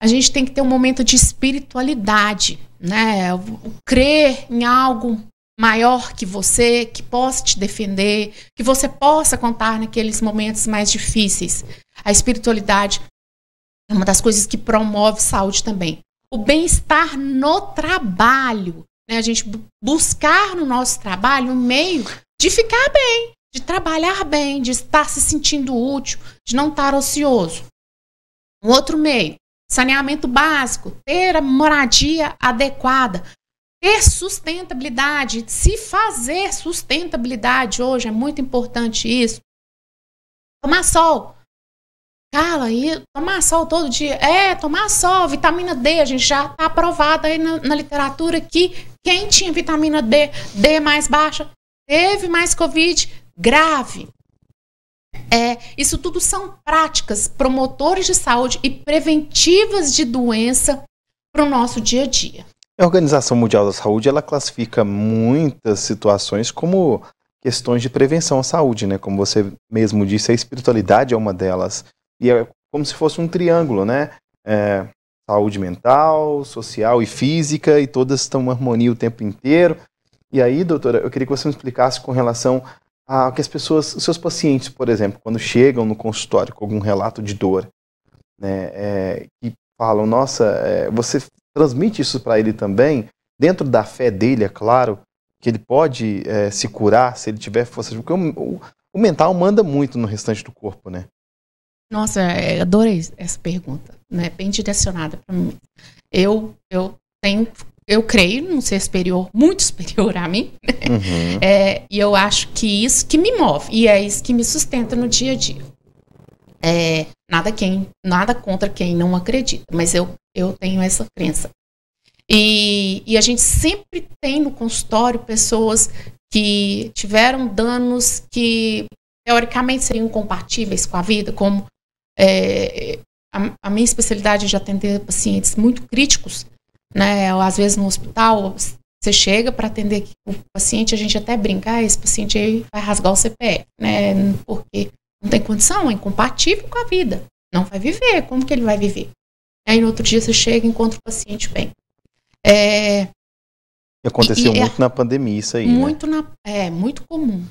A gente tem que ter um momento de espiritualidade, né? Crer em algo maior que você, que possa te defender, que você possa contar naqueles momentos mais difíceis. A espiritualidade é uma das coisas que promove saúde também. O bem-estar no trabalho, né? A gente buscar no nosso trabalho um meio de ficar bem, de trabalhar bem, de estar se sentindo útil, de não estar ocioso. Um outro meio, saneamento básico, ter a moradia adequada, ter sustentabilidade, se fazer sustentabilidade hoje, é muito importante isso. Tomar sol. Carla, e tomar sol todo dia? Tomar sol, vitamina D, a gente já está aprovado aí na literatura que quem tinha vitamina D mais baixa, teve mais Covid grave. Isso tudo são práticas promotores de saúde e preventivas de doença para o nosso dia a dia. A Organização Mundial da Saúde, ela classifica muitas situações como questões de prevenção à saúde, né? Como você mesmo disse, a espiritualidade é uma delas. E é como se fosse um triângulo, né? Saúde mental, social e física, e todas estão em harmonia o tempo inteiro. E aí, doutora, eu queria que você me explicasse com relação a que as pessoas, os seus pacientes, por exemplo, quando chegam no consultório com algum relato de dor, né? Que falam, nossa, você transmite isso para ele também, dentro da fé dele, é claro, que ele pode se curar se ele tiver força. Porque o mental manda muito no restante do corpo, né? Nossa, adorei essa pergunta, né? Bem direcionada para mim. Eu creio num ser superior, muito superior a mim, uhum. E eu acho que isso que me move, e é isso que me sustenta no dia a dia. Nada contra quem não acredita, mas eu tenho essa crença. E a gente sempre tem no consultório pessoas que tiveram danos que teoricamente seriam incompatíveis com a vida, como a minha especialidade é de atender pacientes muito críticos, né? Às vezes no hospital você chega para atender o paciente, a gente até brinca, esse paciente aí vai rasgar o CPF, né? Porque não tem condição, é incompatível com a vida, não vai viver, como que ele vai viver? Aí no outro dia você chega e encontra o paciente bem. Aconteceu muito na pandemia isso aí, muito, né? Muito comum.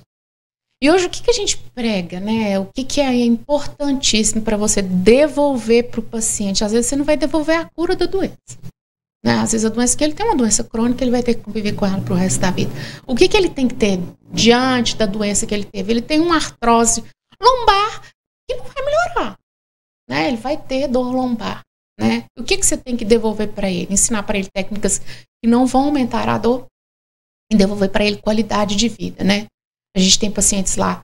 E hoje o que a gente prega, né? O que é importantíssimo para você devolver para o paciente? Às vezes você não vai devolver a cura da doença, né? Às vezes a doença que ele tem uma doença crônica, ele vai ter que conviver com ela para o resto da vida. O que ele tem que ter diante da doença que ele teve? Ele tem uma artrose lombar que não vai melhorar, né? Ele vai ter dor lombar, né? O que você tem que devolver para ele? Ensinar para ele técnicas que não vão aumentar a dor e devolver para ele qualidade de vida, né? A gente tem pacientes lá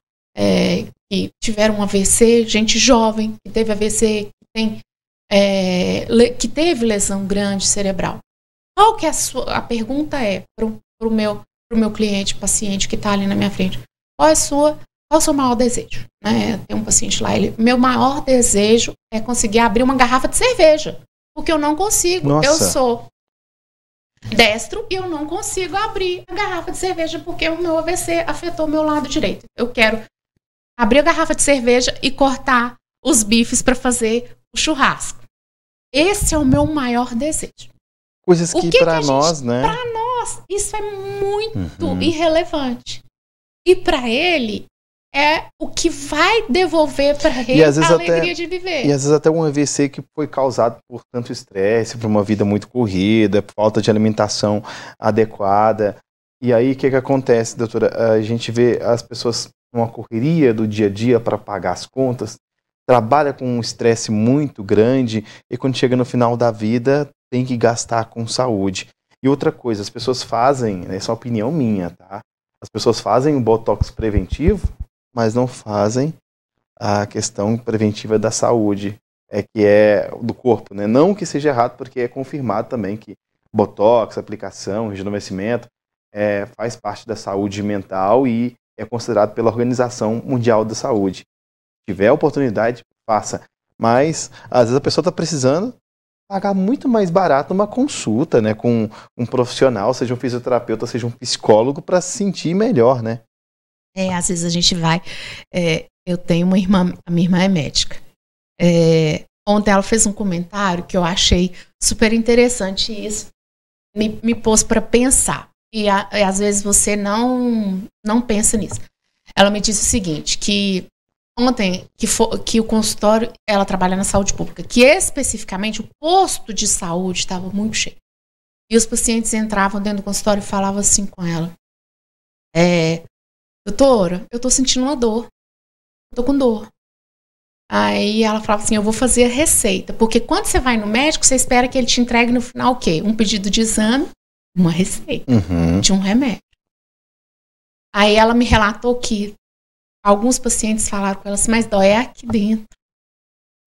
que tiveram um AVC, gente jovem que teve AVC, que teve lesão grande cerebral. Qual que é a pergunta pro meu cliente, paciente que está ali na minha frente? Qual é o seu maior desejo? Né? Tem um paciente lá, meu maior desejo é conseguir abrir uma garrafa de cerveja, porque eu não consigo. Nossa. Eu sou destro e eu não consigo abrir a garrafa de cerveja porque o meu AVC afetou o meu lado direito. Eu quero abrir a garrafa de cerveja e cortar os bifes para fazer o churrasco. Esse é o meu maior desejo. Coisas que para nós, né? Para nós, isso é muito irrelevante. E para ele, é o que vai devolver para ele a alegria de viver. E às vezes até um AVC que foi causado por tanto estresse, por uma vida muito corrida, por falta de alimentação adequada. E aí o que acontece, doutora? A gente vê as pessoas numa correria do dia a dia para pagar as contas, trabalha com um estresse muito grande e quando chega no final da vida tem que gastar com saúde. E outra coisa, as pessoas fazem, essa é uma opinião minha, tá? As pessoas fazem o botox preventivo, mas não fazem a questão preventiva da saúde, que é do corpo, né? Não que seja errado, porque é confirmado também que botox, aplicação, rejuvenescimento faz parte da saúde mental e é considerado pela Organização Mundial da Saúde. Se tiver a oportunidade, faça. Mas, às vezes, a pessoa está precisando pagar muito mais barato uma consulta, né, com um profissional, seja um fisioterapeuta, seja um psicólogo, para se sentir melhor, né? Às vezes a gente vai... eu tenho uma irmã, a minha irmã é médica. Ontem ela fez um comentário que eu achei super interessante e isso me pôs para pensar. E às vezes você não pensa nisso. Ela me disse o seguinte, que ontem, que o consultório, ela trabalha na saúde pública, que especificamente o posto de saúde estava muito cheio. E os pacientes entravam dentro do consultório e falavam assim com ela. Doutora, eu tô sentindo uma dor. Eu tô com dor. Aí ela falava assim, eu vou fazer a receita. Porque quando você vai no médico, você espera que ele te entregue no final o quê? Um pedido de exame, uma receita de um remédio. Aí ela me relatou que alguns pacientes falaram com ela assim, mas dói aqui dentro.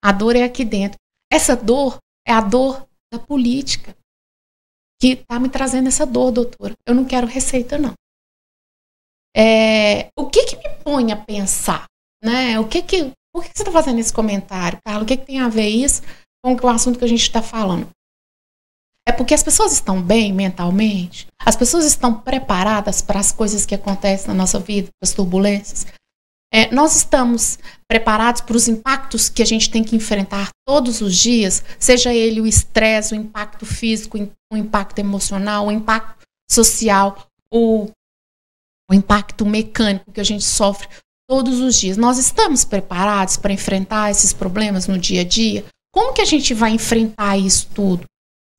A dor é aqui dentro. Essa dor é a dor da política. Que tá me trazendo essa dor, doutora. Eu não quero receita, não. O que me põe a pensar? Né? Por que você está fazendo esse comentário, Carla? O que tem a ver isso com o assunto que a gente está falando? É porque as pessoas estão bem mentalmente? As pessoas estão preparadas para as coisas que acontecem na nossa vida, para as turbulências? Nós estamos preparados para os impactos que a gente tem que enfrentar todos os dias, seja ele o estresse, o impacto físico, o impacto emocional, o impacto social, o impacto mecânico que a gente sofre todos os dias. Nós estamos preparados para enfrentar esses problemas no dia a dia? Como que a gente vai enfrentar isso tudo?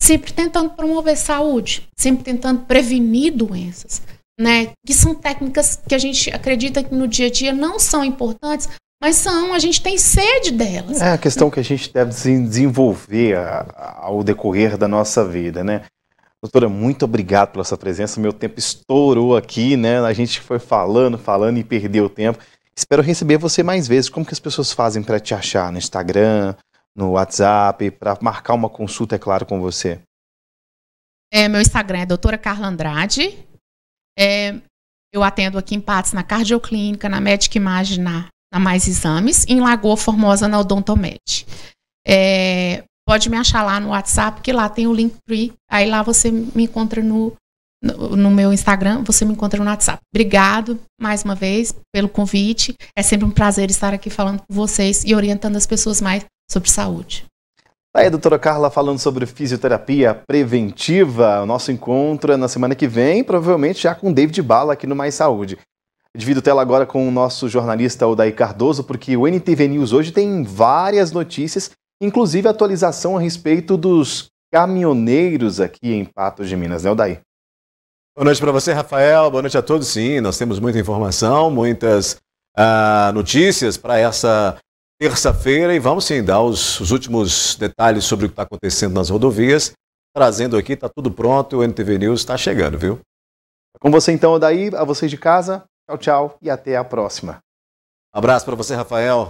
Sempre tentando promover saúde, sempre tentando prevenir doenças, né? Que são técnicas que a gente acredita que no dia a dia não são importantes, mas a gente tem sede delas. É a questão que a gente deve desenvolver ao decorrer da nossa vida, né? Doutora, muito obrigado pela sua presença. Meu tempo estourou aqui, né? A gente foi falando e perdeu o tempo. Espero receber você mais vezes. Como que as pessoas fazem para te achar no Instagram, no WhatsApp, para marcar uma consulta, é claro, com você? Meu Instagram é doutora Carla Andrade. Eu atendo aqui em Patos, na Cardioclínica, na Medic Imagem, na Mais Exames, e em Lagoa Formosa, na Odontomed. Pode me achar lá no WhatsApp, que lá tem o Linktree. Aí lá você me encontra no meu Instagram, você me encontra no WhatsApp. Obrigado, mais uma vez, pelo convite. É sempre um prazer estar aqui falando com vocês e orientando as pessoas mais sobre saúde. Aí a doutora Carla falando sobre fisioterapia preventiva. O nosso encontro é na semana que vem, provavelmente já com o David Bala aqui no Mais Saúde. Divido tela agora com o nosso jornalista Odair Cardoso, porque o NTV News hoje tem várias notícias, inclusive atualização a respeito dos caminhoneiros aqui em Patos de Minas, né, Odair? Boa noite para você, Rafael. Boa noite a todos. Sim, nós temos muita informação, muitas notícias para essa terça-feira e vamos sim dar os últimos detalhes sobre o que está acontecendo nas rodovias. Trazendo aqui, está tudo pronto, o NTV News está chegando, viu? Com você então, Odair, a vocês de casa, tchau, tchau e até a próxima. Um abraço para você, Rafael.